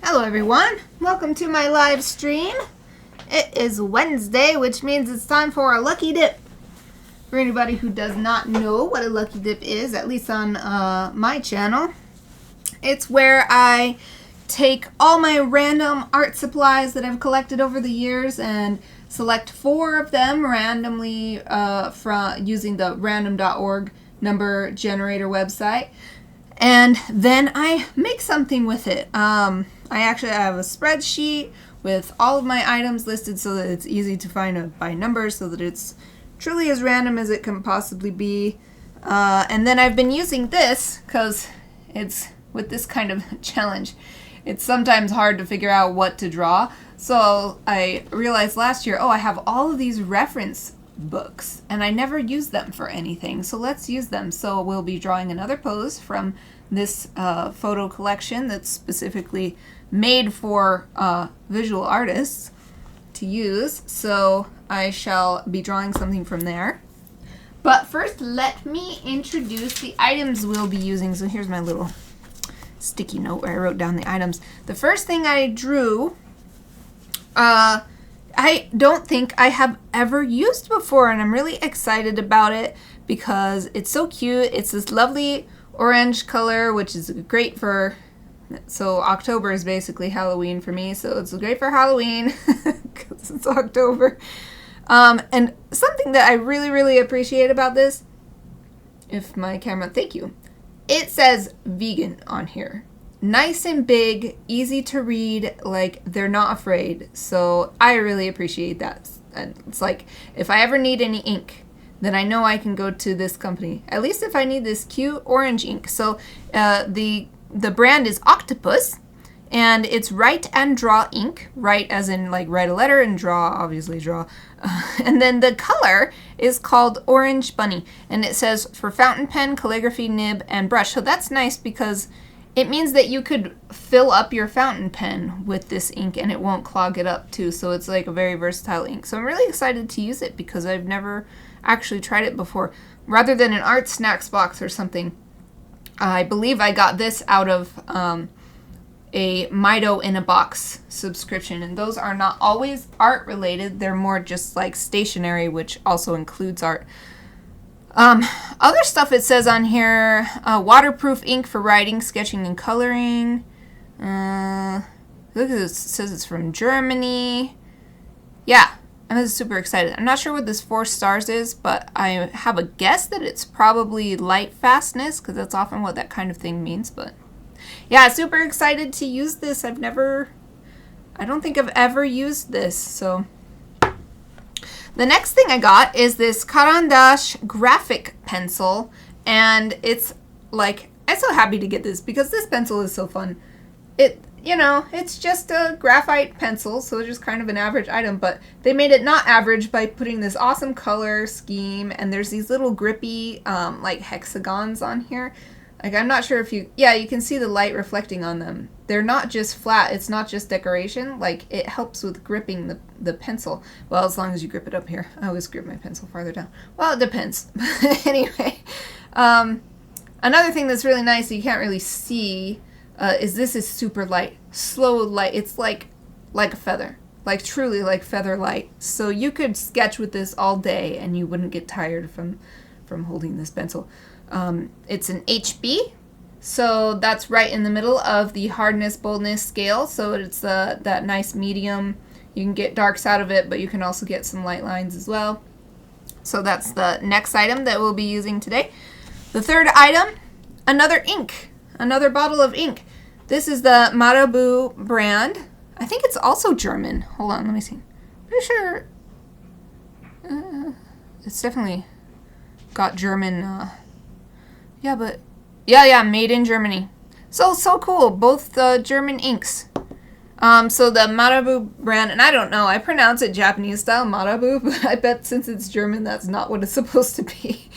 Hello everyone, welcome to my live stream. It is Wednesday, which means it's time for a lucky dip. For anybody who does not know what a lucky dip is, at least on my channel, it's where I take all my random art supplies that I've collected over the years and select 4 of them randomly from using the random.org number generator website. And then I make something with it. I actually have a spreadsheet with all of my items listed so that it's easy to find by numbers, so that it's truly as random as it can possibly be. And then I've been using this because it's with this kind of challenge. It's sometimes hard to figure out what to draw. So I realized last year, I have all of these reference books and I never use them for anything, so let's use them. So we'll be drawing another pose from this photo collection that's specifically made for visual artists to use. So I shall be drawing something from there. But first, let me introduce the items we'll be using. So here's my little sticky note where I wrote down the items. The first thing I drew, I don't think I have ever used before, and I'm really excited about it because it's so cute. It's this lovely orange color, which is great for, so October is basically Halloween for me, so it's great for Halloween because it's October. And something that I really appreciate about this, if my camera, thank you, it says vegan on here. Nice and big, easy to read, like they're not afraid. So I really appreciate that. And it's like, if I ever need any ink, then I know I can go to this company. At least if I need this cute orange ink. So the brand is Octopus, and it's Write and Draw ink. Write as in like write a letter, and draw, obviously draw. And then the color is called Orange Bunny, and it says for fountain pen, calligraphy, nib, and brush. So that's nice because it means that you could fill up your fountain pen with this ink and it won't clog it up too. So it's like a very versatile ink. So I'm really excited to use it because I've never actually tried it before. Rather than an art snacks box or something, I believe I got this out of a Mito in a box subscription. And those are not always art related. They're more just like stationery, which also includes art. Other stuff it says on here, waterproof ink for writing, sketching, and coloring. Look at this, it says it's from Germany. Yeah, I'm super excited. I'm not sure what this 4 stars is, but I have a guess that it's probably light fastness, because that's often what that kind of thing means. But yeah, super excited to use this. I don't think I've ever used this, so. The next thing I got is this Carandash graphic pencil, and it's like, I'm so happy to get this because this pencil is so fun. It's just a graphite pencil, so it's just kind of an average item, but they made it not average by putting this awesome color scheme, and there's these little grippy like hexagons on here. Like, I'm not sure if you can see the light reflecting on them. They're not just flat, it's not just decoration, like it helps with gripping the pencil. Well, as long as you grip it up here. I always grip my pencil farther down. Well, it depends. Anyway, another thing that's really nice that you can't really see is this is super light, slow light. It's like a feather, like truly like feather light. So you could sketch with this all day and you wouldn't get tired from holding this pencil. It's an HB, so that's right in the middle of the hardness boldness scale, so it's that nice medium. You can get darks out of it, but you can also get some light lines as well. So that's the next item that we'll be using today. The third item, another ink, another bottle of ink. This is the Marabu brand. I think it's also German. Hold on, let me see. Pretty sure it's definitely got German yeah, made in Germany. So cool. Both the German inks. So the Marabu brand, and I don't know, I pronounce it Japanese style Marabu, but I bet since it's German, that's not what it's supposed to be.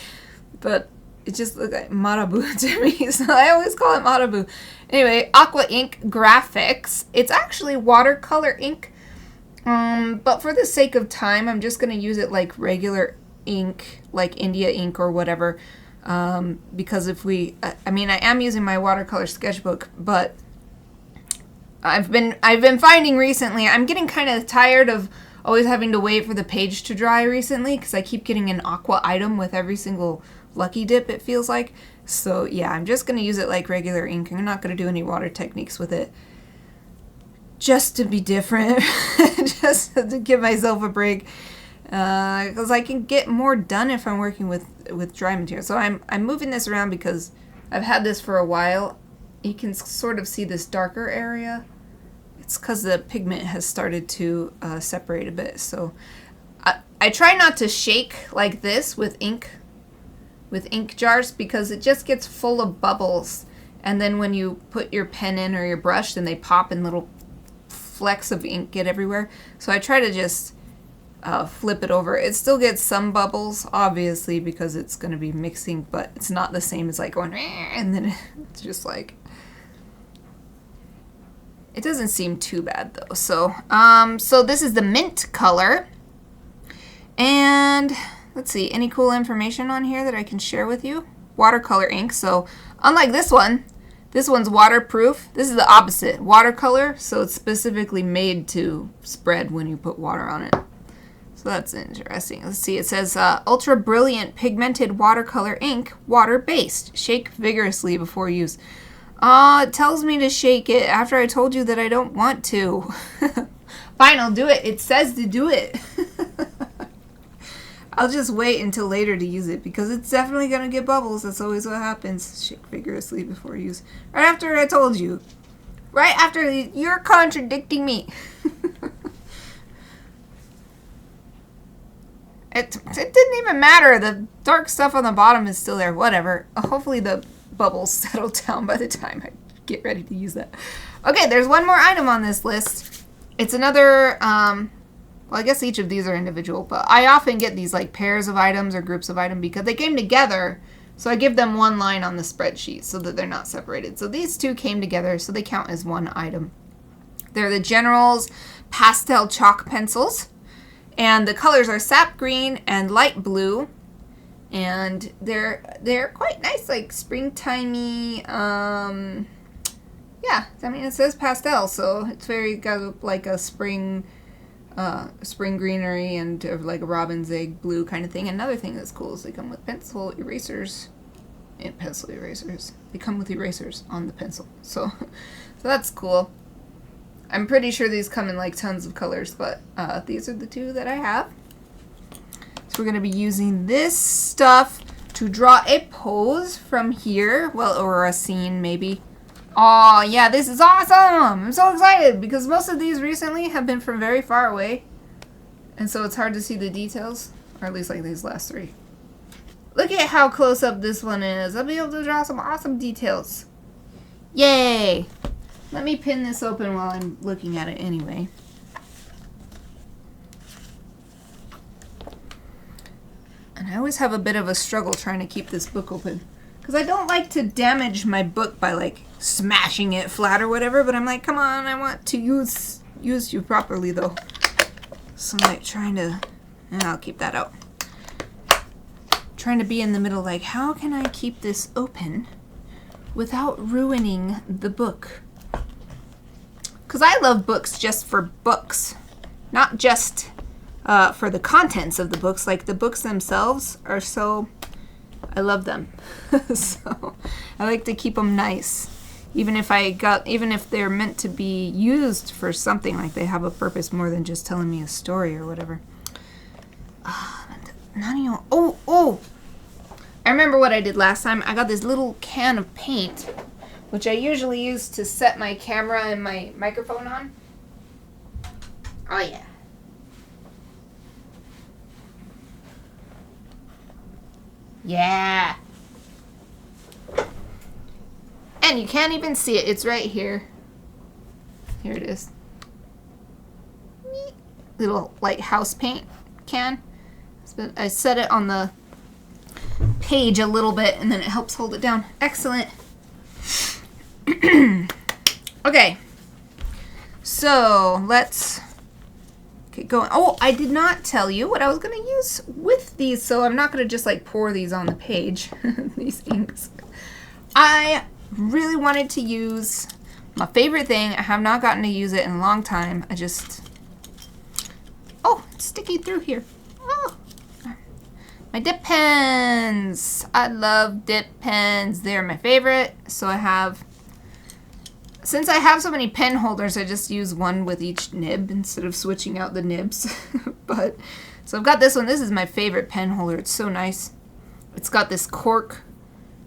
But it just looks like Marabu to me, so I always call it Marabu. Anyway, Aqua Ink Graphics. It's actually watercolor ink, but for the sake of time, I'm just going to use it like regular ink, like India ink or whatever. Because I am using my watercolor sketchbook, but I've been finding recently, I'm getting kind of tired of always having to wait for the page to dry recently, because I keep getting an aqua item with every single lucky dip, it feels like. So yeah, I'm just going to use it like regular ink. I'm not going to do any water techniques with it. Just to be different. Just to give myself a break. Because I can get more done if I'm working with dry material. So I'm moving this around because I've had this for a while. You can sort of see this darker area. It's because the pigment has started to separate a bit. So I try not to shake like this with ink jars, because it just gets full of bubbles. And then when you put your pen in or your brush, then they pop and little flecks of ink get everywhere. So I try to just flip it over. It still gets some bubbles, obviously, because it's going to be mixing, but it's not the same as like going, and then it's just like, it doesn't seem too bad though. So, so this is the mint color. And let's see, any cool information on here that I can share with you? Watercolor ink. So unlike this one's waterproof. This is the opposite, watercolor. So it's specifically made to spread when you put water on it. So that's interesting. Let's see, it says ultra brilliant pigmented watercolor ink, water-based. Shake vigorously before use. It tells me to shake it after I told you that I don't want to. Fine, I'll do it. It says to do it. I'll just wait until later to use it, because it's definitely going to get bubbles. That's always what happens. Shake vigorously before use. Right after I told you. Right after you're contradicting me. It didn't even matter. The dark stuff on the bottom is still there. Whatever. Hopefully the bubbles settle down by the time I get ready to use that. Okay, there's one more item on this list. It's another, well, I guess each of these are individual, but I often get these like pairs of items or groups of items because they came together. So I give them one line on the spreadsheet so that they're not separated. So these two came together, so they count as one item. They're the General's Pastel Chalk Pencils. And the colors are sap green and light blue. And they're quite nice, like springtimey. Yeah, I mean, it says pastel, so it's very got like a spring greenery and like a robin's egg blue kind of thing. Another thing that's cool is they come with pencil erasers and pencil erasers. They come with erasers on the pencil, so that's cool. I'm pretty sure these come in like tons of colors, but these are the two that I have. So we're going to be using this stuff to draw a pose from here, well, or a scene maybe. Oh yeah, this is awesome! I'm so excited because most of these recently have been from very far away, and so it's hard to see the details, or at least like these last three. Look at how close up this one is. I'll be able to draw some awesome details. Yay! Let me pin this open while I'm looking at it anyway. And I always have a bit of a struggle trying to keep this book open, because I don't like to damage my book by like smashing it flat or whatever, but I'm like, come on, I want to use you properly though. So I'm like trying to, and I'll keep that out. Trying to be in the middle, like, how can I keep this open without ruining the book? Because I love books just for books, not just for the contents of the books. Like the books themselves are so, I love them. So I like to keep them nice, even if they're meant to be used for something, like they have a purpose more than just telling me a story or whatever. Oh! I remember what I did last time. I got this little can of paint, which I usually use to set my camera and my microphone on. Oh yeah. Yeah. And you can't even see it. It's right here. Here it is. Little like house paint can. I set it on the page a little bit and then it helps hold it down. Excellent. Okay. So let's get going. Oh, I did not tell you what I was going to use with these, so I'm not going to just like pour these on the page, these inks. I really wanted to use My favorite thing. I have not gotten to use it in a long time. I just... Oh, it's sticky through here. Oh. My dip pens. I love dip pens. They're my favorite. So I have... Since I have so many pen holders, I just use one with each nib instead of switching out the nibs. But so I've got this one. This is my favorite pen holder. It's so nice. It's got this cork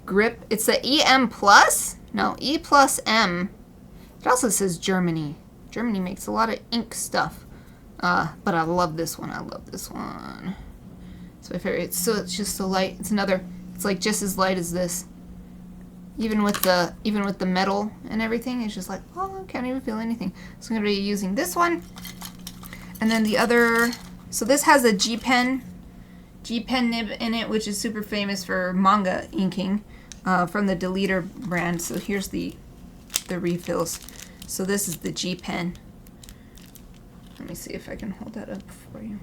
grip. It's the EM Plus? No, E plus M. It also says Germany. Germany makes a lot of ink stuff. But I love this one. I love this one. It's my favorite. It's just so light. It's like just as light as this. Even with the metal and everything, it's just like, oh, I can't even feel anything. So I'm gonna be using this one. And then the other, so this has a G pen nib in it, which is super famous for manga inking, from the Deleter brand. So here's the refills. So this is the G pen. Let me see if I can hold that up for you.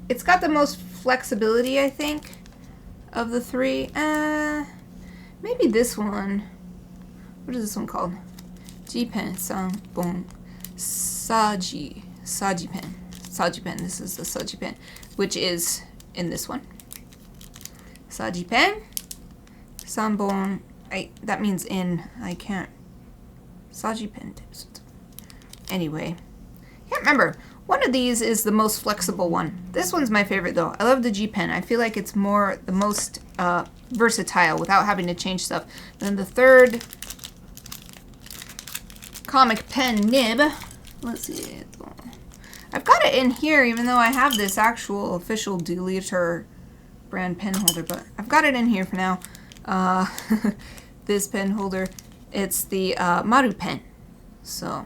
It's got the most flexibility, I think, of the three. Maybe this one. What is this one called? G pen, Sanbon, Saji pen. Saji pen. This is the Saji pen, which is in this one. Saji pen, Sanbon. That means in. I can't. Saji pen tips. Anyway, can't remember. One of these is the most flexible one. This one's my favorite though. I love the G pen. I feel like it's the most versatile without having to change stuff. Then the third comic pen nib. Let's see. I've got it in here even though I have this actual official Deleter brand pen holder, but I've got it in here for now. This pen holder. It's the Maru pen. So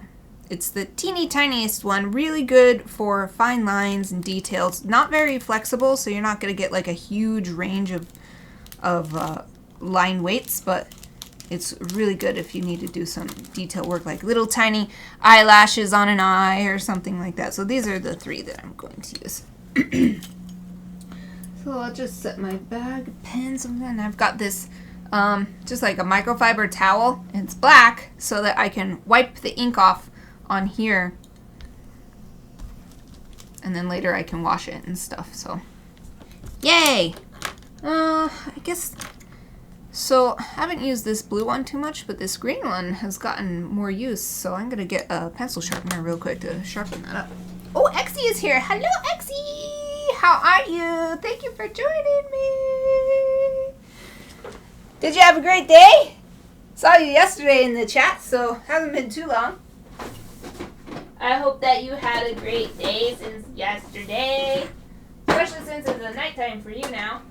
it's the teeny tiniest one, really good for fine lines and details. Not very flexible, so you're not going to get like a huge range of line weights, but it's really good if you need to do some detail work, like little tiny eyelashes on an eye or something like that. So these are the three that I'm going to use. So I'll just set my bag of pens, and I've got this just like a microfiber towel, and it's black so that I can wipe the ink off on here, and then later I can wash it and stuff. So yay. I guess so. I haven't used this blue one too much, but this green one has gotten more use, so I'm gonna get a pencil sharpener real quick to sharpen that up. Oh, Exie is here. Hello, Exie. How are you? Thank you for joining me. Did you have a great day? Saw you yesterday in the chat, so hasn't been too long. I hope that you had a great day since yesterday, especially since it's a nighttime for you now.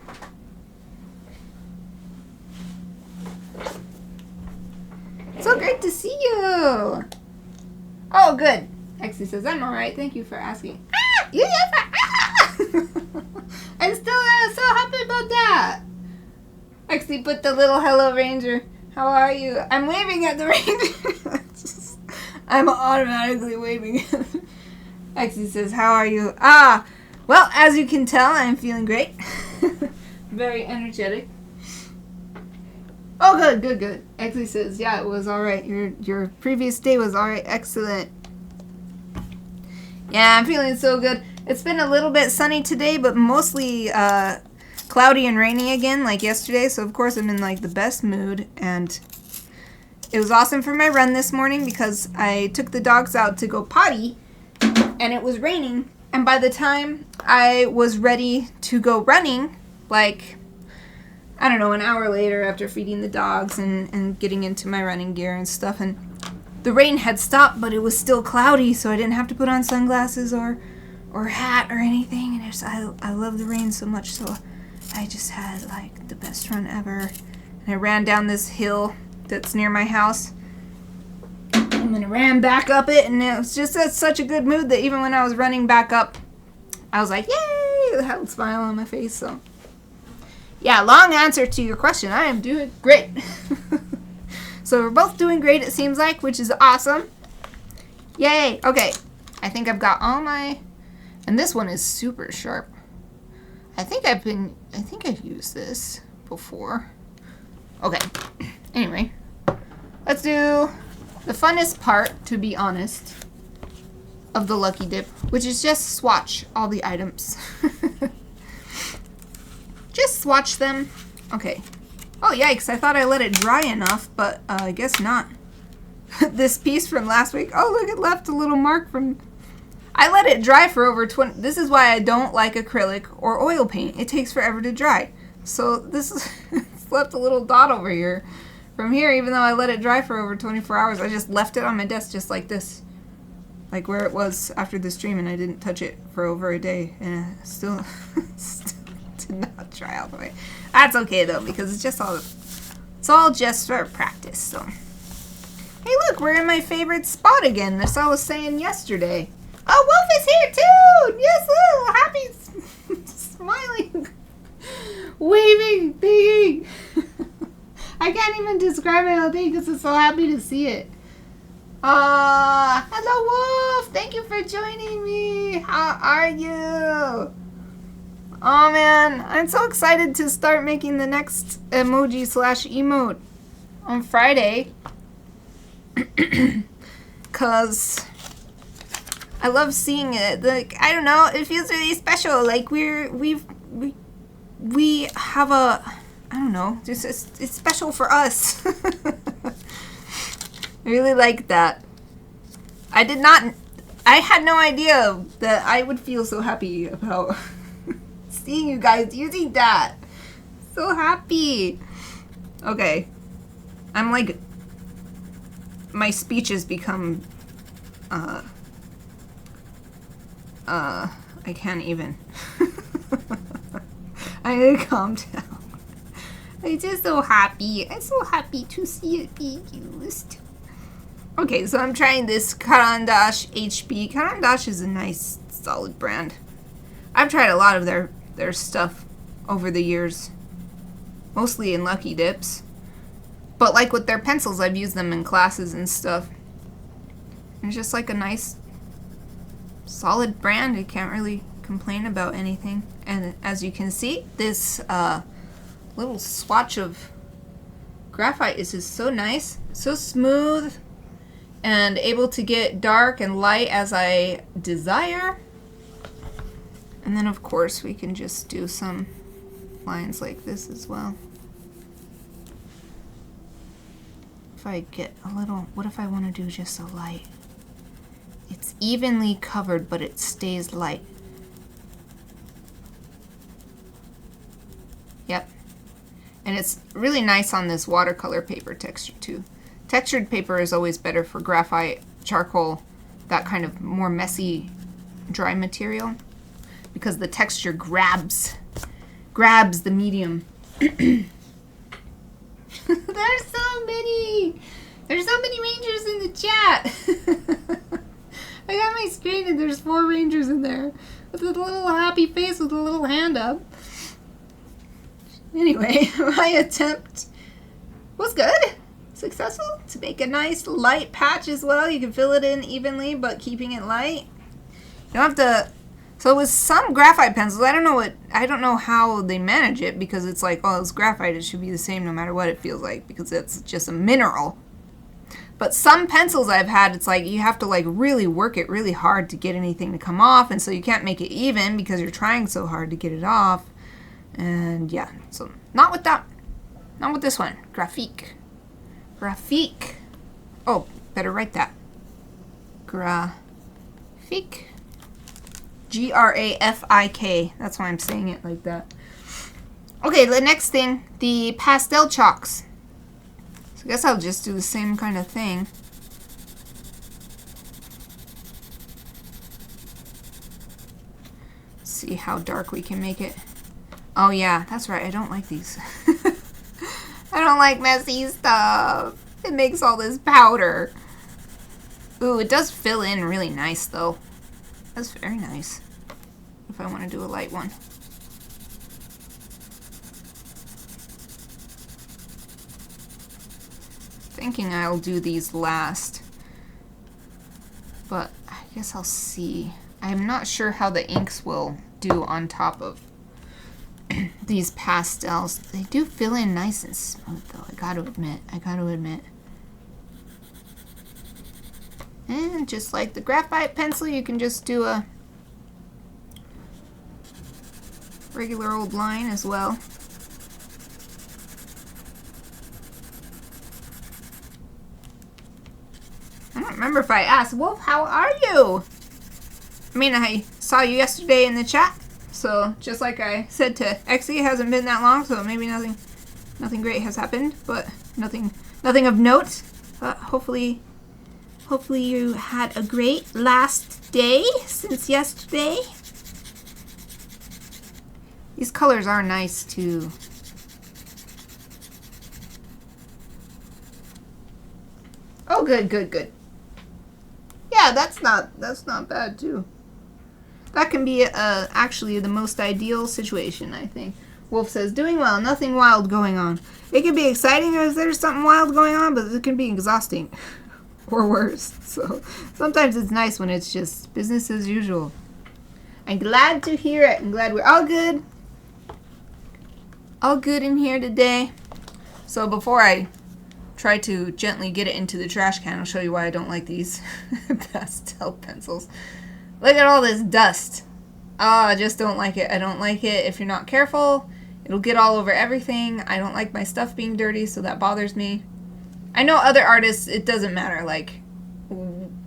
So great to see you. Oh, good. Exie says, I'm alright. Thank you for asking. Ah! You I'm still so happy about that. Exie put the little hello ranger. How are you? I'm waving at the ranger. I'm automatically waving. Exie says, how are you? Well, as you can tell, I'm feeling great. Very energetic. Oh, good. Exie says, yeah, it was alright. Your previous day was alright. Excellent. Yeah, I'm feeling so good. It's been a little bit sunny today, but mostly cloudy and rainy again, like yesterday. So, of course, I'm in, like, the best mood. And it was awesome for my run this morning because I took the dogs out to go potty, and it was raining. And by the time I was ready to go running, like, I don't know, an hour later after feeding the dogs and getting into my running gear and stuff, and the rain had stopped, but it was still cloudy, so I didn't have to put on sunglasses or hat or anything. And I love the rain so much, so I just had, like, the best run ever. And I ran down this hill that's near my house, and then I ran back up it, and it was just such a good mood that even when I was running back up, I was like, yay! I had a smile on my face. So yeah, long answer to your question. I am doing great. So we're both doing great, it seems like, which is awesome. Yay! Okay, I think I've got all my, and this one is super sharp. I think I've used this before. Okay, anyway, let's do the funnest part, to be honest, of the Lucky Dip, which is just swatch all the items. Just swatch them. Okay. Oh, yikes. I thought I let it dry enough, but I guess not. This piece from last week. Oh, look, it left a little mark from... I let it dry for over 20... This is why I don't like acrylic or oil paint. It takes forever to dry. So this is... It's left a little dot over here. From here, even though I let it dry for over 24 hours, I just left it on my desk just like this. Like where it was after the stream, and I didn't touch it for over a day. And it still did not dry all the way. That's okay, though, because it's all just for practice, so... Hey, look, we're in my favorite spot again. That's what I was saying yesterday. Oh, Wolf is here, too! Yes, little happy, smiling, waving thingy. I can't even describe it all day because I'm so happy to see it. Hello, Wolf! Thank you for joining me. How are you? Oh, man. I'm so excited to start making the next emoji / emote on Friday. Cause I love seeing it. Like, I don't know, it feels really special. Like we have a, I don't know, just it's special for us. I really like that. I had no idea that I would feel so happy about seeing you guys using that. So happy. Okay. I'm like, my speech has become, I can't even. I need to calm down. I'm just so happy. I'm so happy to see it being used. Okay, so I'm trying this Caran d'Ache HB. Caran d'Ache is a nice, solid brand. I've tried a lot of their stuff over the years. Mostly in Lucky Dips. But like with their pencils, I've used them in classes and stuff. It's just like a nice, solid brand. I can't really complain about anything. And as you can see, this little swatch of graphite is just so nice, so smooth, and able to get dark and light as I desire. And then of course we can just do some lines like this as well. If I get a little, what if I want to do just a light? It's evenly covered, but it stays light. Yep. And it's really nice on this watercolor paper texture too. Textured paper is always better for graphite, charcoal, that kind of more messy, dry material, because the texture grabs the medium. There's so many! There's so many rangers in the chat! I got my screen and there's 4 rangers in there with a little happy face with a little hand up. Anyway, my attempt was good. Successful to make a nice light patch as well. You can fill it in evenly, but keeping it light. You don't have to... So with some graphite pencils, I don't know how they manage it, because it's like, oh, it's graphite, it should be the same no matter what it feels like, because it's just a mineral. But some pencils I've had, it's like you have to like really work it really hard to get anything to come off, and so you can't make it even because you're trying so hard to get it off. And yeah, so not with that. Not with this one. Graphite. Graphite. Oh, better write that. Graphite. Grafik. That's why I'm saying it like that. Okay, the next thing, the pastel chalks. So I guess I'll just do the same kind of thing. See how dark we can make it. Oh yeah, that's right, I don't like these. I don't like messy stuff. It makes all this powder. Ooh, it does fill in really nice though. That's very nice. If I want to do a light one. Thinking I'll do these last. But I guess I'll see. I'm not sure how the inks will do on top of these pastels. They do fill in nice and smooth though, I gotta admit. And just like the graphite pencil, you can just do a regular old line as well. I don't remember if I asked, Wolf, how are you? I mean, I saw you yesterday in the chat, so just like I said to Exie, it hasn't been that long, so maybe nothing great has happened, but nothing of note. But hopefully you had a great last day since yesterday. These colors are nice too. Oh, good. Yeah, that's not bad too. That can be actually the most ideal situation, I think. Wolf says, doing well, nothing wild going on. It can be exciting if there's something wild going on, but it can be exhausting. Or worse. So sometimes it's nice when it's just business as usual. I'm glad to hear it. I'm glad we're all good. All good in here today. So before I try to gently get it into the trash can, I'll show you why I don't like these pastel pencils. Look at all this dust. Oh, I just don't like it. I don't like it if you're not careful. It'll get all over everything. I don't like my stuff being dirty, so that bothers me. I know other artists, it doesn't matter. Like,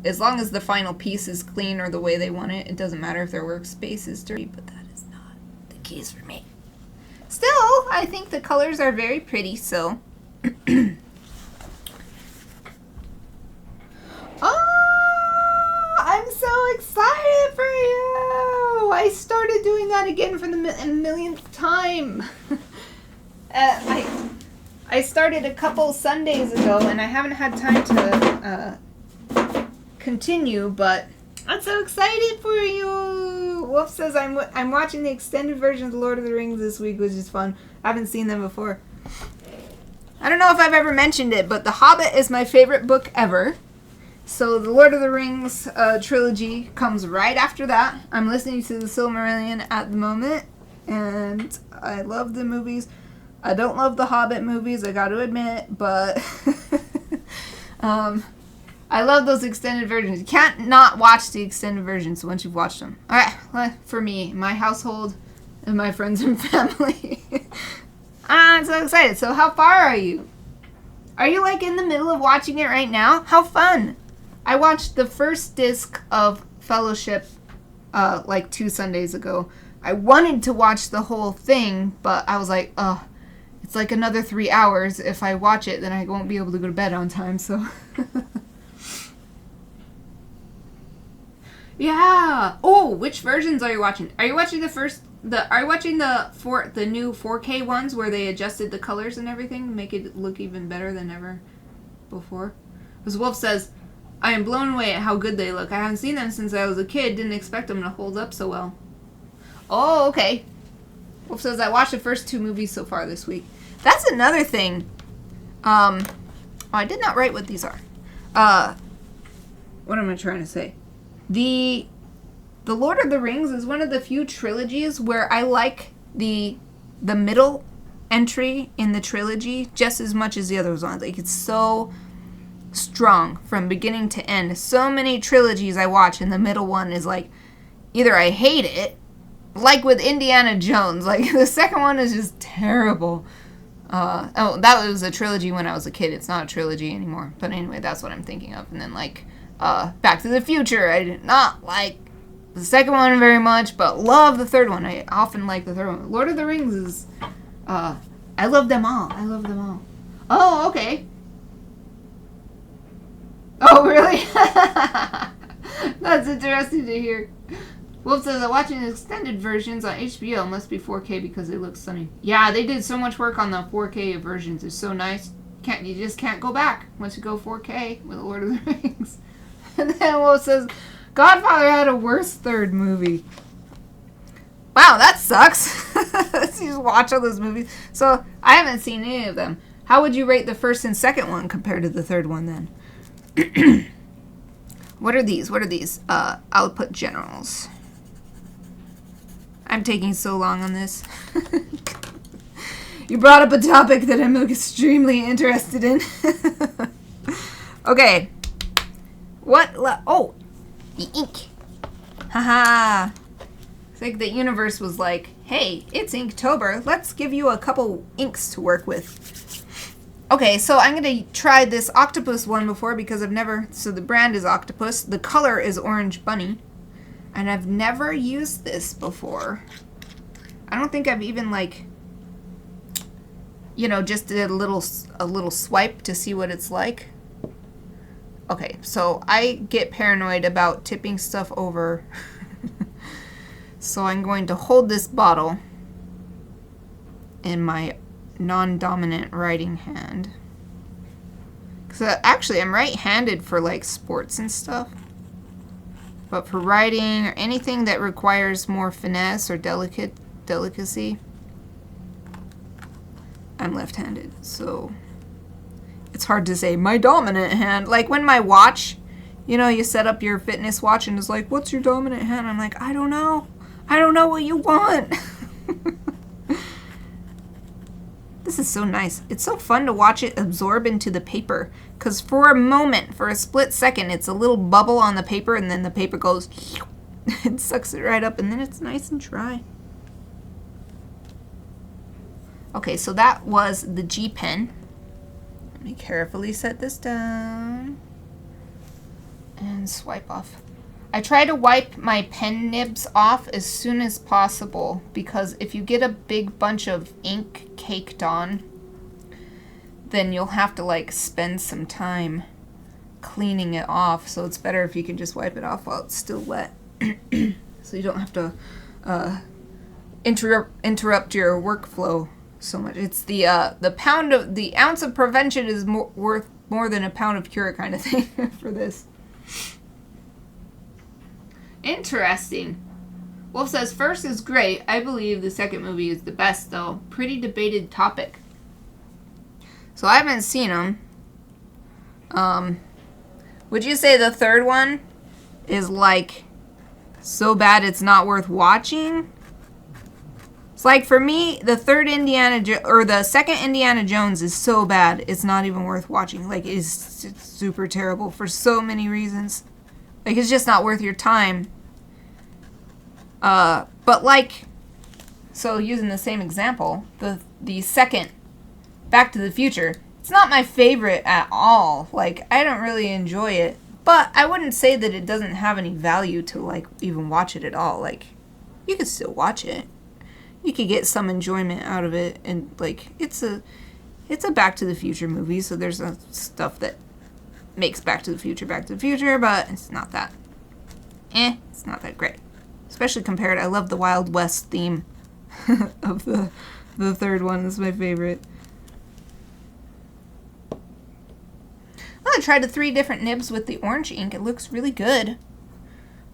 as long as the final piece is clean or the way they want it, it doesn't matter if their workspace is dirty, but that is not the case for me. Still, I think the colors are very pretty, so... Oh, I'm so excited for you! I started doing that again for the millionth time. I started a couple Sundays ago, and I haven't had time to continue, but I'm so excited for you! Wolf says I'm watching the extended version of The Lord of the Rings this week, which is fun. I haven't seen them before. I don't know if I've ever mentioned it, but The Hobbit is my favorite book ever. So the Lord of the Rings trilogy comes right after that. I'm listening to the Silmarillion at the moment, and I love the movies. I don't love the Hobbit movies, I gotta admit, but I love those extended versions. You can't not watch the extended versions once you've watched them. Alright, for me, my household, and my friends and family. I'm so excited. So how far are you? Are you like in the middle of watching it right now? How fun! I watched the first disc of Fellowship like 2 Sundays ago. I wanted to watch the whole thing, but I was like, oh, it's like another 3 hours. If I watch it, then I won't be able to go to bed on time, so... Yeah! Oh, which versions are you watching? Are you watching are you watching the new 4K ones where they adjusted the colors and everything to make it look even better than ever before? Because Wolf says, I am blown away at how good they look. I haven't seen them since I was a kid. Didn't expect them to hold up so well. Oh, okay. Wolf says, I watched the first 2 movies so far this week. That's another thing. Oh, I did not write what these are. What am I trying to say? The Lord of the Rings is one of the few trilogies where I like the middle entry in the trilogy just as much as the other ones. Like, it's so strong from beginning to end. So many trilogies I watch, and the middle one is like, either I hate it, like with Indiana Jones. Like, the second one is just terrible. Oh, that was a trilogy when I was a kid. It's not a trilogy anymore. But anyway, that's what I'm thinking of. And then, like, Back to the Future. I did not like the second one very much, but love the third one. I often like the third one. Lord of the Rings is, I love them all. I love them all. Oh, okay. Oh, really? That's interesting to hear. Wolf says that watching extended versions on HBO must be 4K because they look stunning. Yeah, they did so much work on the 4K versions. It's so nice. You just can't go back once you go 4K with Lord of the Rings. And then Wolf says, Godfather had a worse third movie. Wow, that sucks. You just watch all those movies. So, I haven't seen any of them. How would you rate the first and second one compared to the third one then? What are these? What are these? I'll put generals. I'm taking so long on this. You brought up a topic that I'm extremely interested in. Okay. What? Oh, the ink. Haha. It's like the universe was like, hey, it's Inktober. Let's give you a couple inks to work with. Okay, so I'm going to try this octopus one before because I've never... So the brand is Octopus. The color is Orange Bunny. And I've never used this before. I don't think I've even, like, you know, just did a little swipe to see what it's like. Okay, so I get paranoid about tipping stuff over. So I'm going to hold this bottle in my non-dominant writing hand. Because actually I'm right-handed for like sports and stuff. But for writing or anything that requires more finesse or delicacy, I'm left-handed. So it's hard to say my dominant hand. Like when my watch, you know, you set up your fitness watch and it's like, what's your dominant hand? I'm like, I don't know. I don't know what you want. This is so nice. It's so fun to watch it absorb into the paper. Because for a moment, for a split second, it's a little bubble on the paper and then the paper goes and sucks it right up and then it's nice and dry. Okay, so that was the G pen. Let me carefully set this down. And swipe off. I try to wipe my pen nibs off as soon as possible because if you get a big bunch of ink caked on, then you'll have to like spend some time cleaning it off. So it's better if you can just wipe it off while it's still wet. So you don't have to interrupt your workflow so much. It's the ounce of prevention is worth more than a pound of cure kind of thing for this. Interesting. Wolf says, first is great. I believe the second movie is the best, though. Pretty debated topic. So I haven't seen them. Would you say the third one is, like, so bad it's not worth watching? It's like, for me, the second Indiana Jones is so bad it's not even worth watching. Like, it's super terrible for so many reasons. Like, it's just not worth your time. But like, so using the same example, the second Back to the Future, it's not my favorite at all. Like, I don't really enjoy it. But I wouldn't say that it doesn't have any value to, like, even watch it at all. Like, you could still watch it. You could get some enjoyment out of it. And, like, it's a Back to the Future movie, so there's stuff that makes Back to the Future, but it's not that. It's not that great. Especially compared, I love the Wild West theme of the third one. This is my favorite. I'm going to try the 3 different nibs with the orange ink. It looks really good.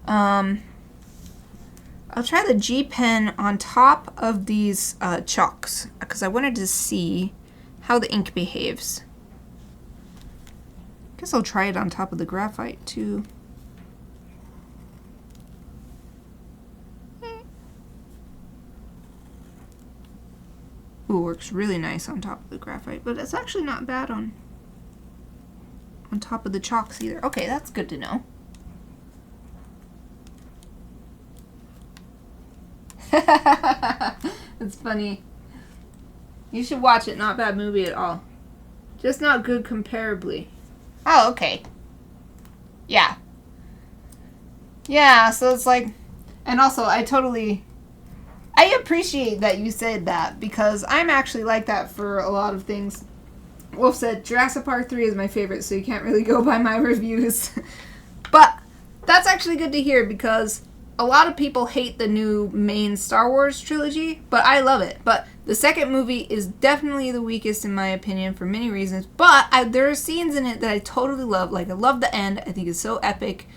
I'll try the G pen on top of these chalks because I wanted to see how the ink behaves. Guess I'll try it on top of the graphite too. Ooh, works really nice on top of the graphite, but it's actually not bad on top of the chalks either. Okay, that's good to know. It's funny. You should watch it. Not bad movie at all. Just not good comparably. Oh, okay. Yeah. Yeah, so it's like... And also, I appreciate that you said that because I'm actually like that for a lot of things. Wolf said, Jurassic Park 3 is my favorite, so you can't really go by my reviews. But that's actually good to hear because a lot of people hate the new main Star Wars trilogy, but I love it. But the second movie is definitely the weakest in my opinion for many reasons. But there are scenes in it that I totally love. Like, I love the end. I think it's so epic.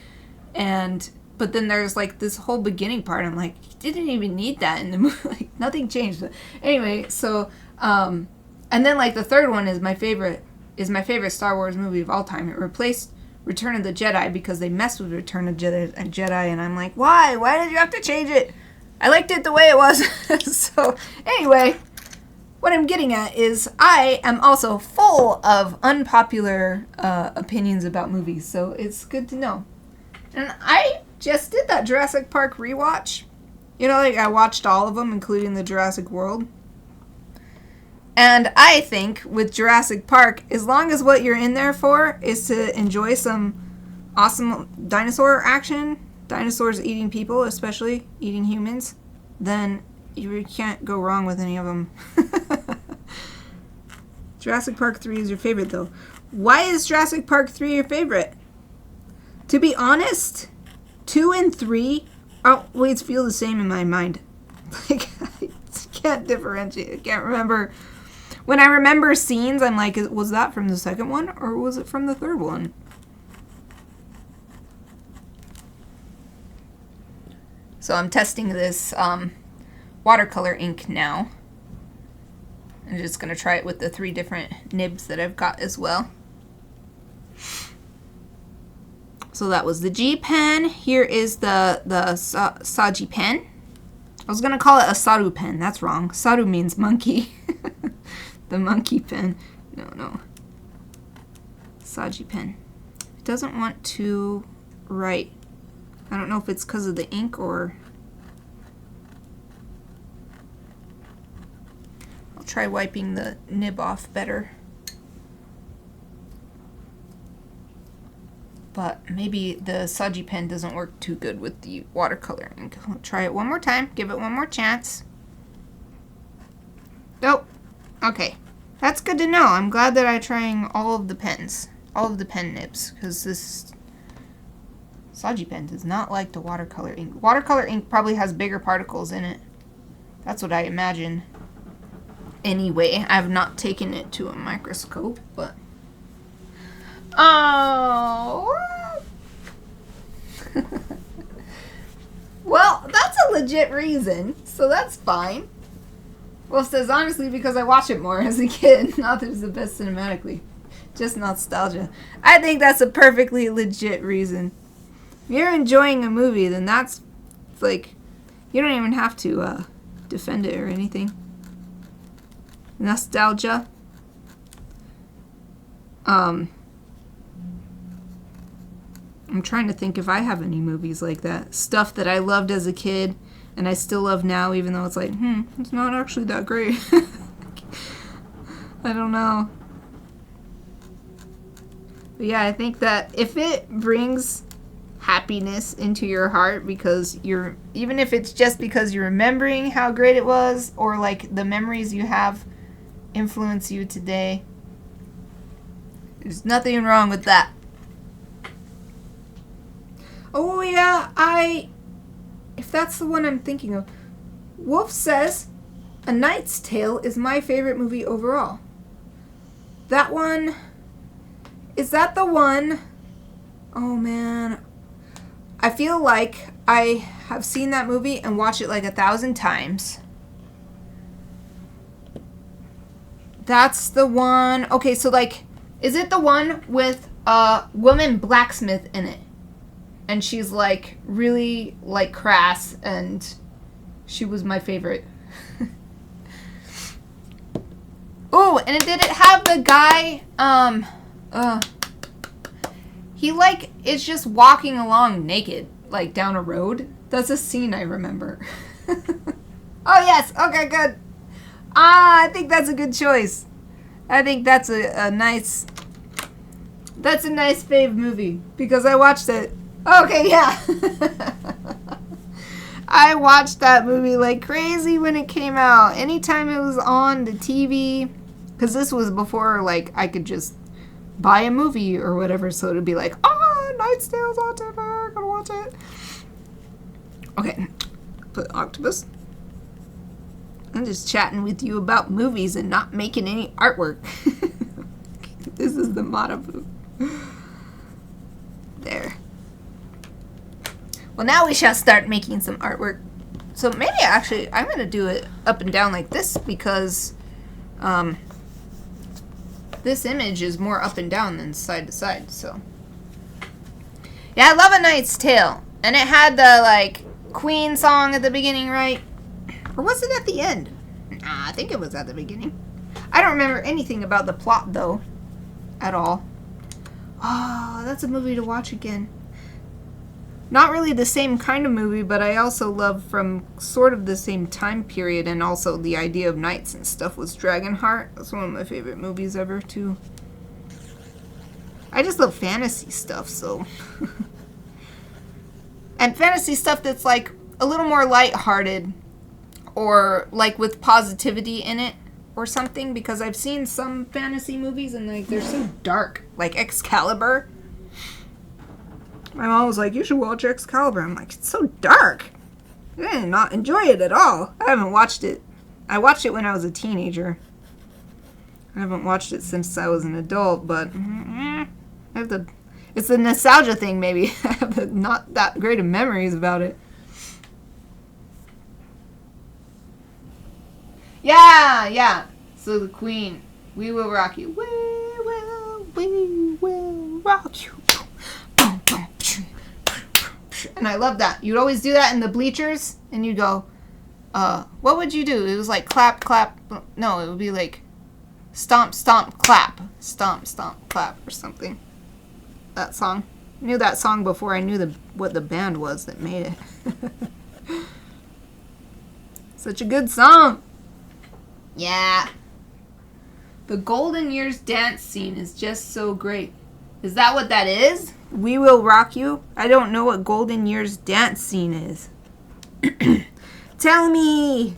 But then there's, like, this whole beginning part. I'm like, you didn't even need that in the movie. Like, nothing changed. But anyway, so, and then, like, the third one is my favorite Star Wars movie of all time. It replaced Return of the Jedi because they messed with Return of the Jedi, and I'm like, why? Why did you have to change it? I liked it the way it was. So, anyway, what I'm getting at is I am also full of unpopular opinions about movies, so it's good to know. And I just did that Jurassic Park rewatch. You know, like I watched all of them, including the Jurassic World. And I think with Jurassic Park, as long as what you're in there for is to enjoy some awesome dinosaur action, dinosaurs eating people, especially eating humans, then you can't go wrong with any of them. Jurassic Park 3 is your favorite, though. Why is Jurassic Park 3 your favorite? To be honest, 2 and 3 always feel the same in my mind. Like, I can't differentiate. I can't remember. When I remember scenes, I'm like, was that from the second one or was it from the third one? So I'm testing this watercolor ink now. I'm just going to try it with the 3 different nibs that I've got as well. So that was the G pen. Here is the Saji pen. I was going to call it a Saru pen. That's wrong. Saru means monkey. The monkey pen. No. Saji pen. It doesn't want to write. I don't know if it's because of the ink or... I'll try wiping the nib off better. But maybe the Saji pen doesn't work too good with the watercolor ink. I'll try it one more time. Give it one more chance. Nope. Okay. That's good to know. I'm glad that I'm trying all of the pens. All of the pen nibs. Because this Saji pen does not like the watercolor ink. Watercolor ink probably has bigger particles in it. That's what I imagine. Anyway, I have not taken it to a microscope, but... Oh! Well, that's a legit reason, so that's fine. Well, it says honestly because I watched it more as a kid. Not that it's the best cinematically. Just nostalgia. I think that's a perfectly legit reason. If you're enjoying a movie, then that's like, you don't even have to defend it or anything. Nostalgia. I'm trying to think if I have any movies like that. Stuff that I loved as a kid and I still love now, even though it's like, it's not actually that great. I don't know. But yeah, I think that if it brings happiness into your heart because you're, even if it's just because you're remembering how great it was or like the memories you have influence you today, there's nothing wrong with that. Oh yeah, if that's the one I'm thinking of, Wolf says A Knight's Tale is my favorite movie overall. That one, is that the one? Oh man, I feel like I have seen that movie and watched it like 1,000 times. That's the one. Okay, so like, is it the one with a woman blacksmith in it? And she's like really like crass, and she was my favorite. Oh, and did it have the guy? He like is just walking along naked, like down a road. That's a scene I remember. Oh yes, okay, good. I think that's a good choice. I think that's a nice. That's a nice fave movie because I watched it. Okay, yeah. I watched that movie like crazy when it came out. Anytime it was on the TV, because this was before like I could just buy a movie or whatever, so it'd be like, Knight's Tale's on TV, I gotta watch it. Okay, put octopus. I'm just chatting with you about movies and not making any artwork. This is the motto. There. Well, now we shall start making some artwork. So maybe actually I'm going to do it up and down like this because this image is more up and down than side to side. So yeah, I love A Knight's Tale. And it had the like Queen song at the beginning, right? Or was it at the end? Nah, I think it was at the beginning. I don't remember anything about the plot, though. At all. Oh, that's a movie to watch again. Not really the same kind of movie, but I also love from sort of the same time period, and also the idea of knights and stuff was Dragonheart. That's one of my favorite movies ever, too. I just love fantasy stuff, so... And fantasy stuff that's, like, a little more lighthearted, or, like, with positivity in it, or something, because I've seen some fantasy movies, and, like, they're so dark. Like, Excalibur. My mom was like, you should watch Excalibur. I'm like, it's so dark. I did not enjoy it at all. I haven't watched it. I watched it when I was a teenager. I haven't watched it since I was an adult, but I have the... It's the nostalgia thing, maybe. I have not that great of memories about it. Yeah. So the Queen. We will rock you. We will rock you. And I love that. You'd always do that in the bleachers, and you'd go, what would you do? It was like clap, clap. No, it would be like stomp, stomp, clap. Stomp, stomp, clap, or something. That song. I knew that song before I knew what the band was that made it. Such a good song. Yeah. The Golden Years dance scene is just so great. Is that what that is? We Will Rock You? I don't know what Golden Years dance scene is. Tell me.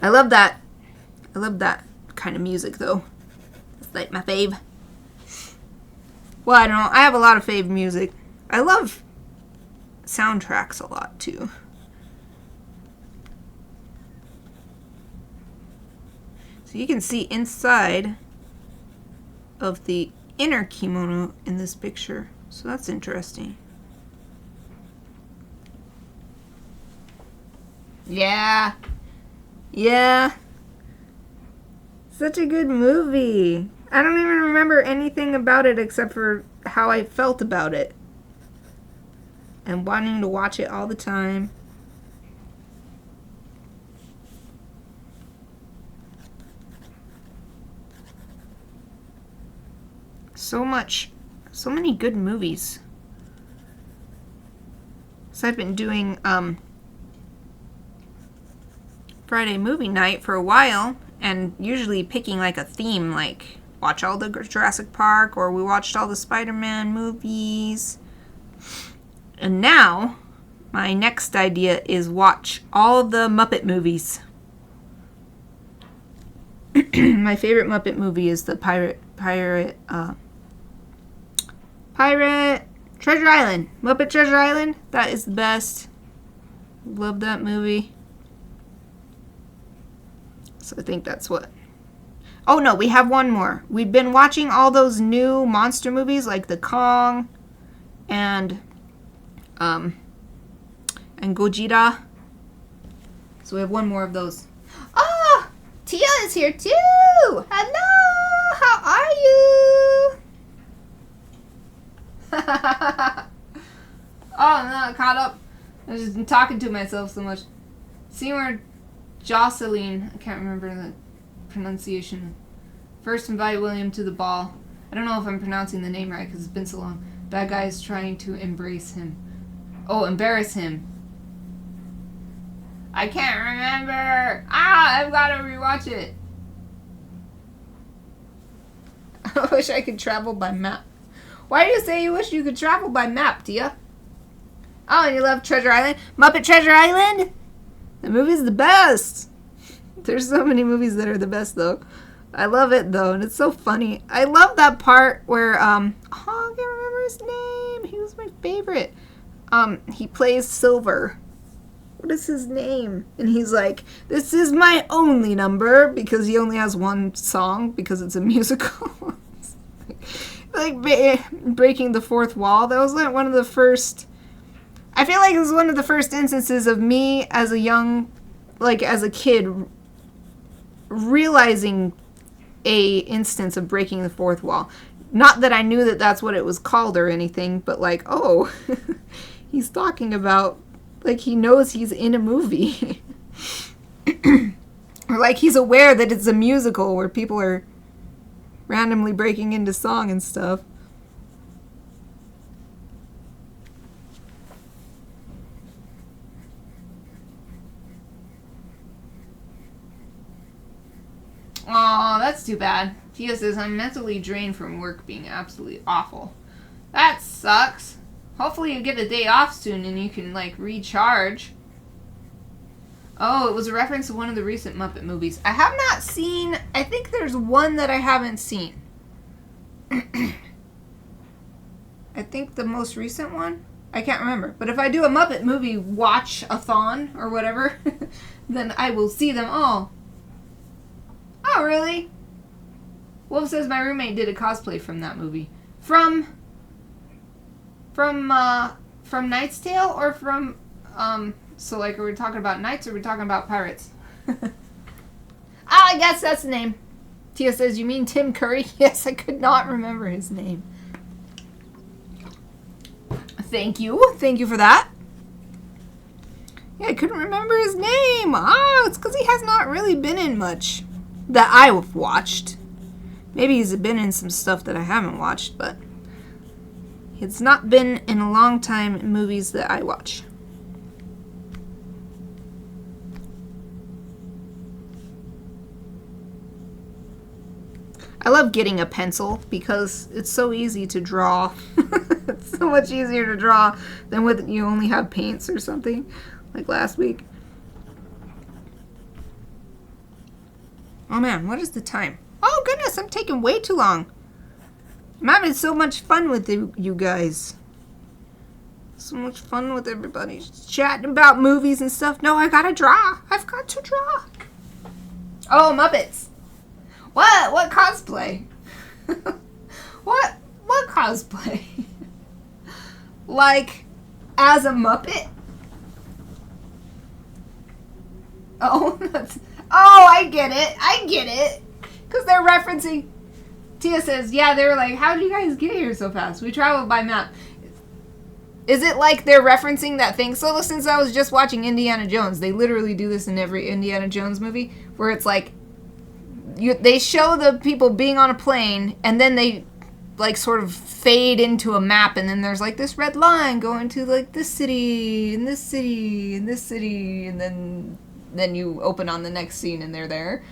I love that. I love that kind of music, though. It's like my fave. Well, I don't know. I have a lot of fave music. I love soundtracks a lot, too. So you can see inside of the inner kimono in this picture. So that's interesting. Yeah. Such a good movie. I don't even remember anything about it except for how I felt about it. And wanting to watch it all the time. So many good movies. So I've been doing Friday movie night for a while, and usually picking like a theme, like watch all the Jurassic Park, or we watched all the Spider-Man movies. And now my next idea is watch all the Muppet movies. My favorite Muppet movie is the Pirate Treasure Island. Muppet Treasure Island. That is the best. Love that movie. So I think that's what. Oh no, we have one more. We've been watching all those new monster movies like the Kong and Gojira. So we have one more of those. Oh, Tia is here too. Hello, how are you? Oh, I'm not caught up. I've just been talking to myself so much. Seymour Jocelyn, I can't remember the pronunciation. First invite William to the ball. I don't know if I'm pronouncing the name right because it's been so long. Bad guy is trying to embrace him. Oh, embarrass him. I can't remember. I've got to rewatch it. I wish I could travel by map. Why do you say you wish you could travel by map, Tia? Oh, and you love Treasure Island? Muppet Treasure Island? The movie's the best. There's so many movies that are the best, though. I love it, though, and it's so funny. I love that part where, I can't remember his name. He was my favorite. He plays Silver. What is his name? And he's like, this is my only number, because he only has one song, because it's a musical. Like, breaking the fourth wall. That was like one of the first... I feel like it was one of the first instances of me as a young, like as a kid, realizing a instance of breaking the fourth wall. Not that I knew that that's what it was called or anything, but like, oh, he's talking about, like he knows he's in a movie. Or like he's aware that it's a musical where people are randomly breaking into song and stuff. Oh, that's too bad. Tia says, I'm mentally drained from work being absolutely awful. That sucks. Hopefully you get a day off soon and you can, like, recharge. Oh, it was a reference to one of the recent Muppet movies. I have not seen... I think there's one that I haven't seen. I think the most recent one? I can't remember. But if I do a Muppet movie watch-a-thon or whatever, then I will see them all. Oh, really? Wolf says my roommate did a cosplay from that movie. From Knight's Tale or from, so like are we talking about knights or are we talking about pirates? I guess that's the name. Tia says, you mean Tim Curry? Yes, I could not remember his name. Thank you. Thank you for that. Yeah, I couldn't remember his name. Ah, it's because he has not really been in much that I've watched. Maybe he's been in some stuff that I haven't watched, but it's not been in a long time in movies that I watch. I love getting a pencil because it's so easy to draw. It's so much easier to draw than when you only have paints or something, like last week. Oh man, what is the time? Oh goodness, I'm taking way too long. I'm having so much fun with you guys. So much fun with everybody. Just chatting about movies and stuff. No, I gotta draw. I've got to draw. Oh, Muppets. What cosplay? What cosplay? Like, as a Muppet? Oh, I get it. Because they're referencing... Tia says, yeah, they were like, how did you guys get here so fast? We traveled by map. Is it like they're referencing that thing? So since I was just watching Indiana Jones, they literally do this in every Indiana Jones movie, where it's like, they show the people being on a plane, and then they, like, sort of fade into a map, and then there's, like, this red line going to, like, this city, and this city, and this city, and then you open on the next scene, and they're there.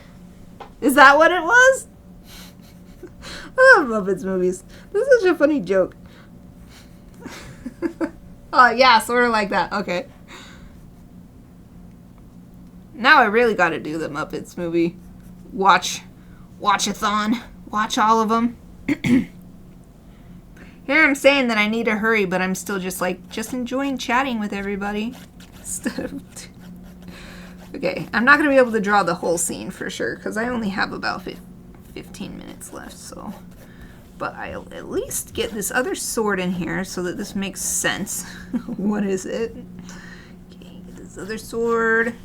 Is that what it was? I love Muppets movies. This is such a funny joke. Oh, yeah, sort of like that. Okay. Now I really got to do the Muppets movie. Watch-a-thon. Watch all of them. Here I'm saying that I need to hurry, but I'm still just enjoying chatting with everybody. Instead of... Okay, I'm not going to be able to draw the whole scene for sure, because I only have about 15 minutes left, so... But I'll at least get this other sword in here so that this makes sense. What is it? Okay, get this other sword.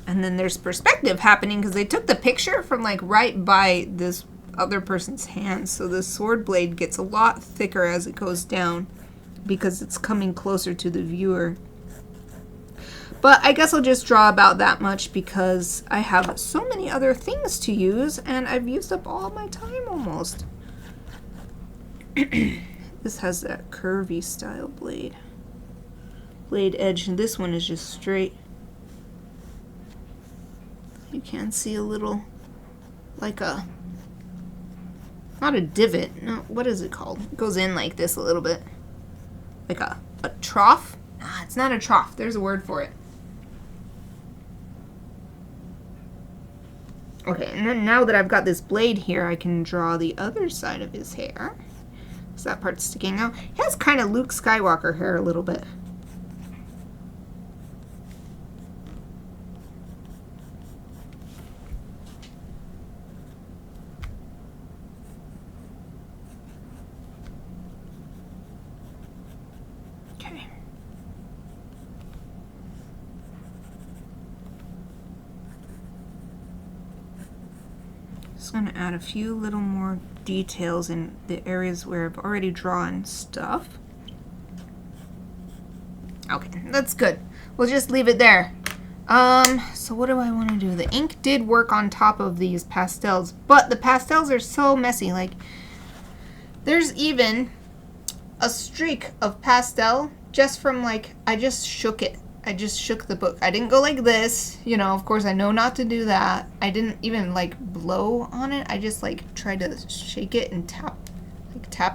And then there's perspective happening because they took the picture from like right by this other person's hand. So the sword blade gets a lot thicker as it goes down because it's coming closer to the viewer. But I guess I'll just draw about that much because I have so many other things to use and I've used up all my time almost. This has that curvy style blade edge, and this one is just straight. You can see a little, like a, not a divot, no, what is it called? It goes in like this a little bit. Like a trough? Nah, it's not a trough, there's a word for it. Okay, and then now that I've got this blade here, I can draw the other side of his hair. So that part's sticking out. He has kind of Luke Skywalker hair a little bit. Okay. Just going to add a few little more details in the areas where I've already drawn stuff. Okay, that's good. We'll just leave it there. So what do I want to do? The ink did work on top of these pastels, but the pastels are so messy. Like, there's even a streak of pastel just from, like, I just shook it. I just shook the book. I didn't go like this, you know, of course I know not to do that. I didn't even, like, blow on it. I just, like, tried to shake it and tap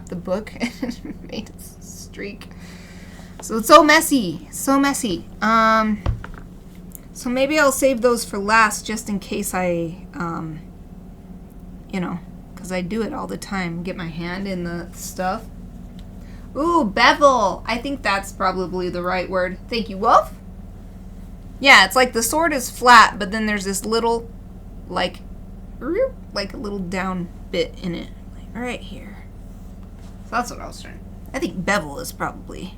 the book, and it made a streak. So it's so messy, so messy. So maybe I'll save those for last just in case I, you know, because I do it all the time. Get my hand in the stuff. Ooh, bevel. I think that's probably the right word. Thank you, Wolf. Yeah, it's like the sword is flat, but then there's this little, like a little down bit in it. Like right here. So that's what I was trying. I think bevel is probably...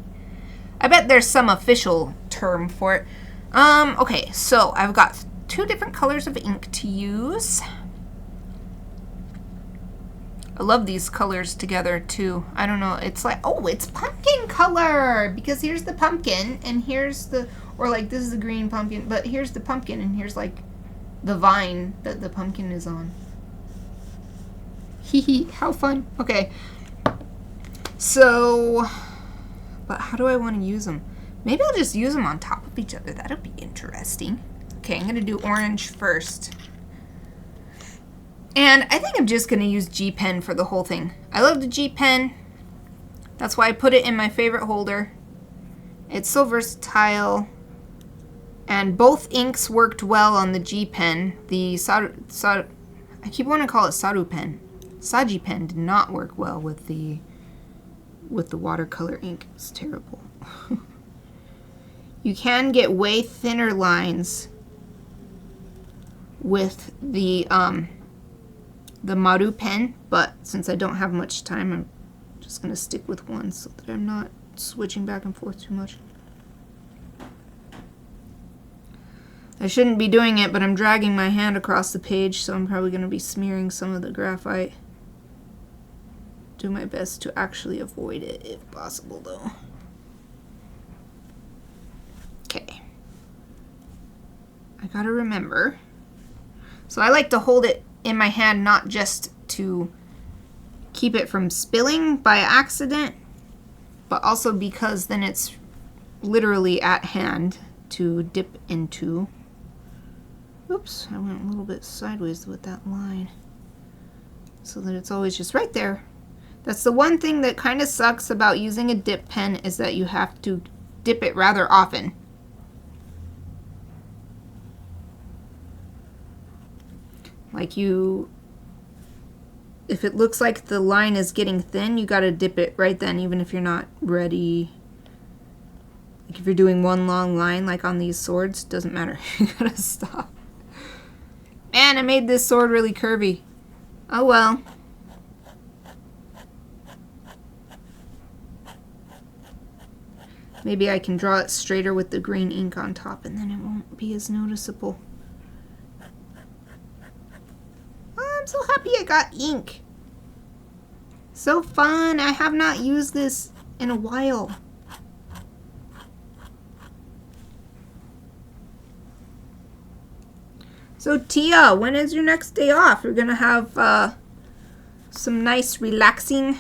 I bet there's some official term for it. Okay, so I've got 2 different colors of ink to use. I love these colors together too. I don't know, it's like, oh, it's pumpkin color, because here's the pumpkin and here's the, or like this is the green pumpkin, but here's the pumpkin and here's like the vine that the pumpkin is on. Hee hee, how fun. Okay, so, but how do I want to use them? Maybe I'll just use them on top of each other. That'll be interesting. Okay, I'm going to do orange first. And I think I'm just going to use G pen for the whole thing. I love the G pen. That's why I put it in my favorite holder. It's so versatile. And both inks worked well on the G pen. The I keep wanting to call it Saru pen. Saji pen did not work well with the watercolor ink. It's terrible. You can get way thinner lines with the Maru pen, but since I don't have much time, I'm just going to stick with one so that I'm not switching back and forth too much. I shouldn't be doing it, but I'm dragging my hand across the page, so I'm probably going to be smearing some of the graphite. Do my best to actually avoid it if possible, though. Okay. I gotta remember. So I like to hold it in my hand not just to keep it from spilling by accident, but also because then it's literally at hand to dip into. Oops, I went a little bit sideways with that line. So that it's always just right there. That's the one thing that kind of sucks about using a dip pen, is that you have to dip it rather often. Like if it looks like the line is getting thin, you gotta dip it right then, even if you're not ready. Like if you're doing one long line, like on these swords, doesn't matter. You gotta stop. Man, I made this sword really curvy. Oh well. Maybe I can draw it straighter with the green ink on top, and then it won't be as noticeable. I'm so happy I got ink. So fun. I have not used this in a while. So Tia, when is your next day off? You're gonna have some nice relaxing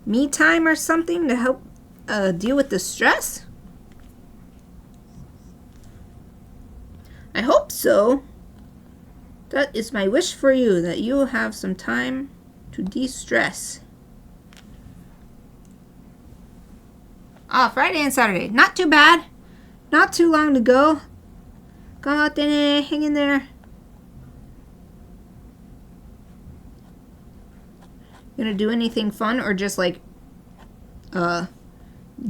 me time or something to help deal with the stress? I hope so. That is my wish for you, that you will have some time to de-stress. Ah, Friday and Saturday. Not too bad. Not too long to go. Hang in there. Gonna do anything fun or just like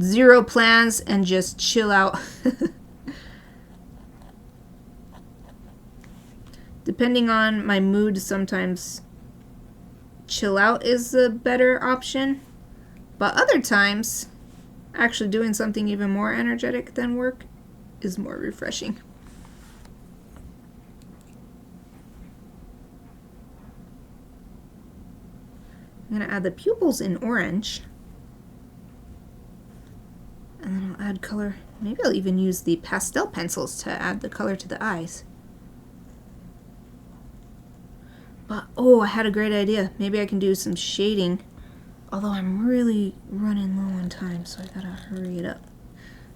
zero plans and just chill out? Depending on my mood, sometimes chill out is a better option, but other times actually doing something even more energetic than work is more refreshing. I'm going to add the pupils in orange, and then I'll add color. Maybe I'll even use the pastel pencils to add the color to the eyes. But, oh, I had a great idea. Maybe I can do some shading. Although I'm really running low on time, so I gotta hurry it up.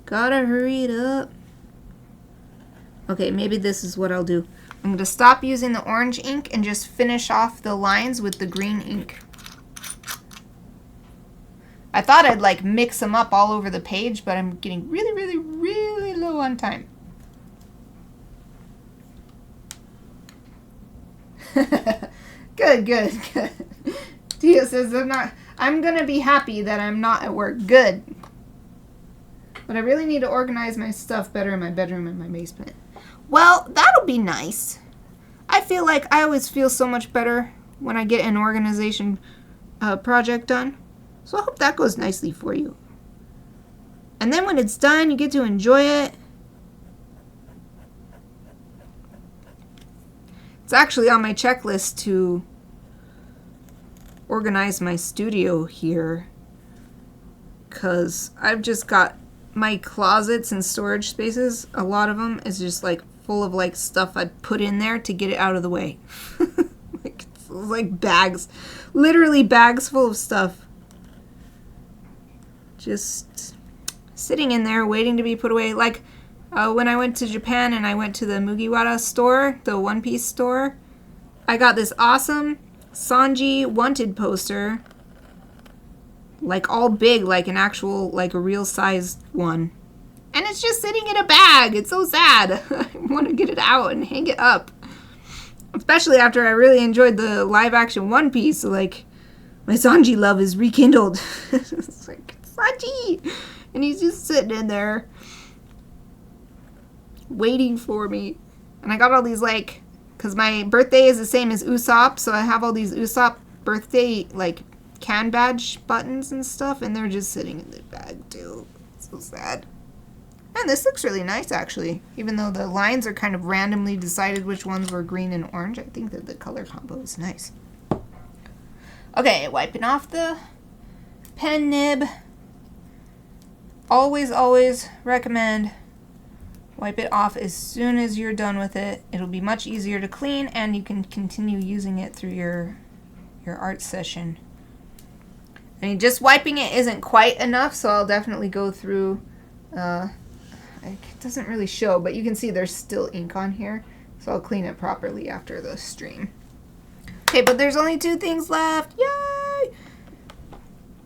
Gotta hurry it up. Okay, maybe this is what I'll do. I'm gonna stop using the orange ink and just finish off the lines with the green ink. I thought I'd like mix them up all over the page, but I'm getting really low on time. Good. Tia says I'm gonna be happy that I'm not at work. Good. But I really need to organize my stuff better in my bedroom and my basement. Well, that'll be nice. I feel like I always feel so much better when I get an organization project done. So I hope that goes nicely for you. And then when it's done, you get to enjoy it. It's actually on my checklist to organize my studio here, because I've just got my closets and storage spaces, a lot of them is just like full of like stuff I'd put in there to get it out of the way. like bags, literally bags full of stuff just sitting in there waiting to be put away. Like when I went to Japan and I went to the Mugiwara store, the One Piece store, I got this awesome Sanji Wanted poster, like all big, like an actual, like a real sized one. And it's just sitting in a bag. It's so sad. I want to get it out and hang it up. Especially after I really enjoyed the live action One Piece. So like, my Sanji love is rekindled. It's like, Sanji! And he's just sitting in there waiting for me. And I got all these like, because my birthday is the same as Usopp, so I have all these Usopp birthday like can badge buttons and stuff, and they're just sitting in the bag too. It's so sad. And this looks really nice actually. Even though the lines are kind of randomly decided which ones were green and orange, I think that the color combo is nice. Okay, wiping off the pen nib. Always recommend wipe it off as soon as you're done with it. It'll be much easier to clean, and you can continue using it through your art session. I mean, just wiping it isn't quite enough, so I'll definitely go through. It doesn't really show, but you can see there's still ink on here, so I'll clean it properly after the stream. Okay, but there's only 2 things left. Yay!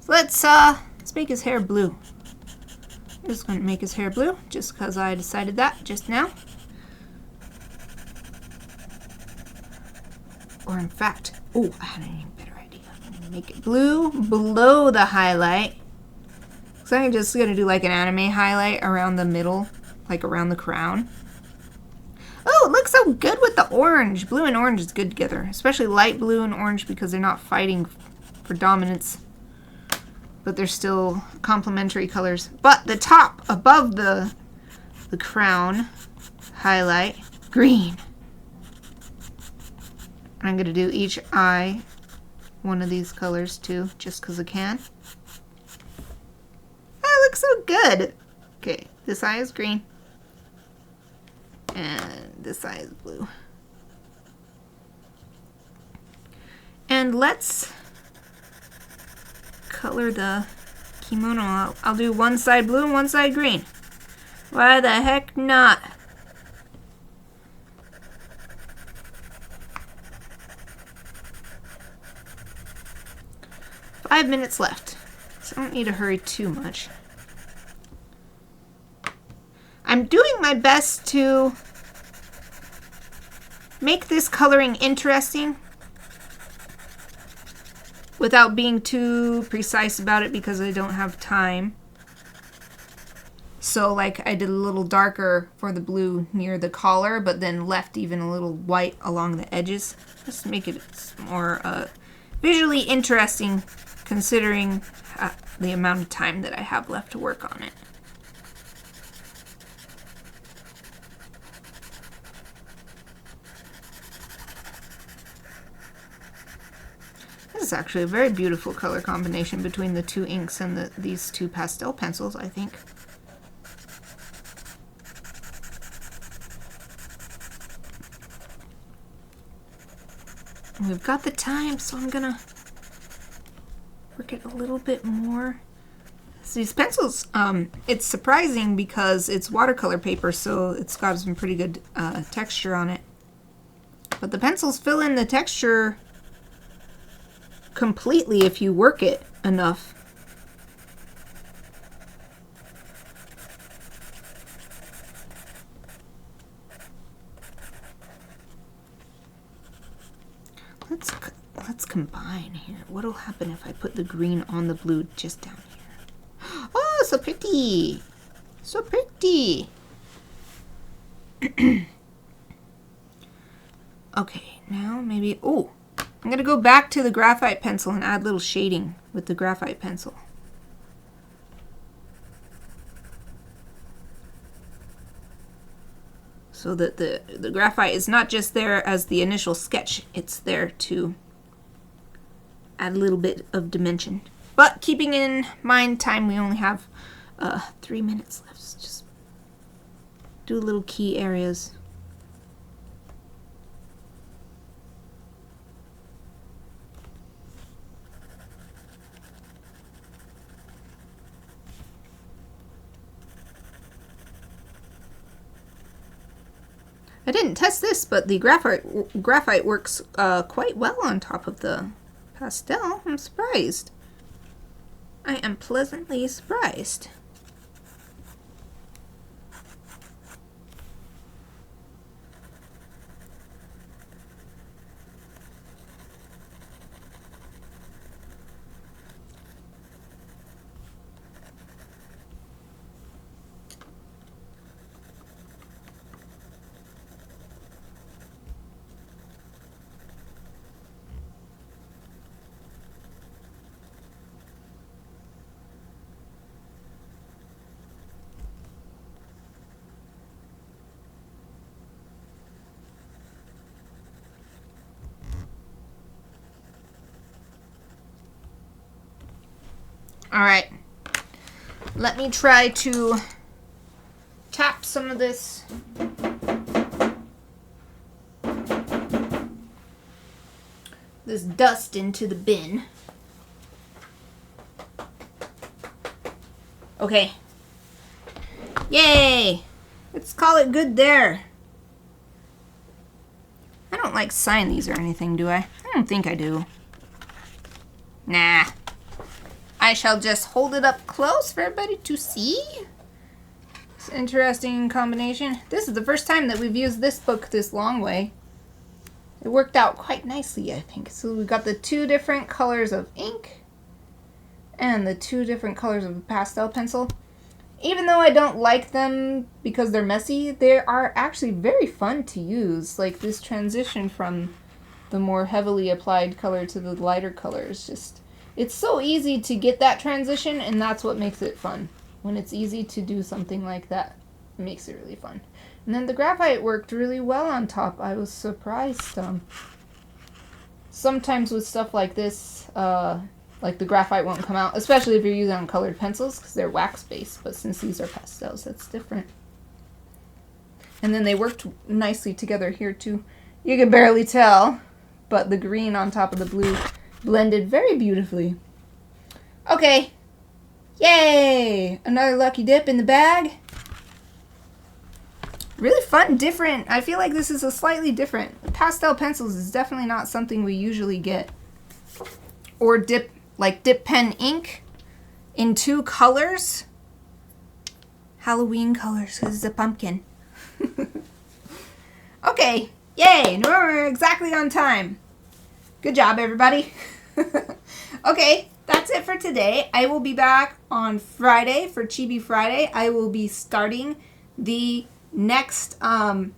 So let's make his hair blue. I'm just going to make his hair blue, just because I decided that just now. Or in fact, oh, I had an even better idea. I'm going to make it blue below the highlight. So I'm just going to do like an anime highlight around the middle, like around the crown. Oh, it looks so good with the orange. Blue and orange is good together, especially light blue and orange because they're not fighting for dominance. But they're still complementary colors. But the top above the crown highlight, green. I'm going to do each eye one of these colors too, just because I can. That looks so good. Okay, this eye is green. And this eye is blue. And let's color the kimono. I'll do one side blue and one side green. Why the heck not? Five minutes left, so I don't need to hurry too much. I'm doing my best to make this coloring interesting without being too precise about it because I don't have time. So like I did a little darker for the blue near the collar, but then left even a little white along the edges, just to make it more visually interesting considering the amount of time that I have left to work on it. This is actually a very beautiful color combination between the 2 inks and these 2 pastel pencils, I think. We've got the time, so I'm gonna work it a little bit more. So these pencils, it's surprising because it's watercolor paper, so it's got some pretty good texture on it. But the pencils fill in the texture completely if you work it enough. Let's combine here. What'll happen if I put the green on the blue just down here? Oh, so pretty! So pretty! Okay, now maybe... Oh! I'm gonna go back to the graphite pencil and add a little shading with the graphite pencil. So that the graphite is not just there as the initial sketch, it's there to add a little bit of dimension. But keeping in mind time, we only have 3 minutes left. So just do little key areas. I didn't test this, but the graphite works quite well on top of the pastel. I'm surprised. I am pleasantly surprised. All right, let me try to tap some of this dust into the bin. Okay. Yay! Let's call it good there. I don't like sign these or anything, do I? I don't think I do. Nah. I shall just hold it up close for everybody to see. It's an interesting combination. This is the first time that we've used this book this long way. It worked out quite nicely, I think. So we've got the 2 different colors of ink and the 2 different colors of pastel pencil. Even though I don't like them because they're messy, they are actually very fun to use. Like this transition from the more heavily applied color to the lighter colors, just... It's so easy to get that transition, and that's what makes it fun. When it's easy to do something like that, it makes it really fun. And then the graphite worked really well on top. I was surprised. Sometimes with stuff like this, like the graphite won't come out, especially if you're using on colored pencils, because they're wax-based. But since these are pastels, that's different. And then they worked nicely together here, too. You can barely tell, but the green on top of the blue blended very beautifully. Okay. Yay! Another lucky dip in the bag. Really fun, different. I feel like this is a slightly different. Pastel pencils is definitely not something we usually get. Or dip pen ink in 2 colors. Halloween colors, because it's a pumpkin. Okay. Yay! And we're exactly on time. Good job, everybody. Okay, that's it for today. I will be back on Friday for Chibi Friday. I will be starting the next custom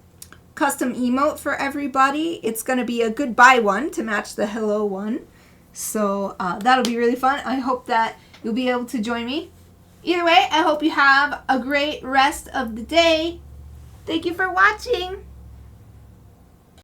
emote for everybody. It's going to be a goodbye one to match the hello one. So that'll be really fun. I hope that you'll be able to join me. Either way, I hope you have a great rest of the day. Thank you for watching.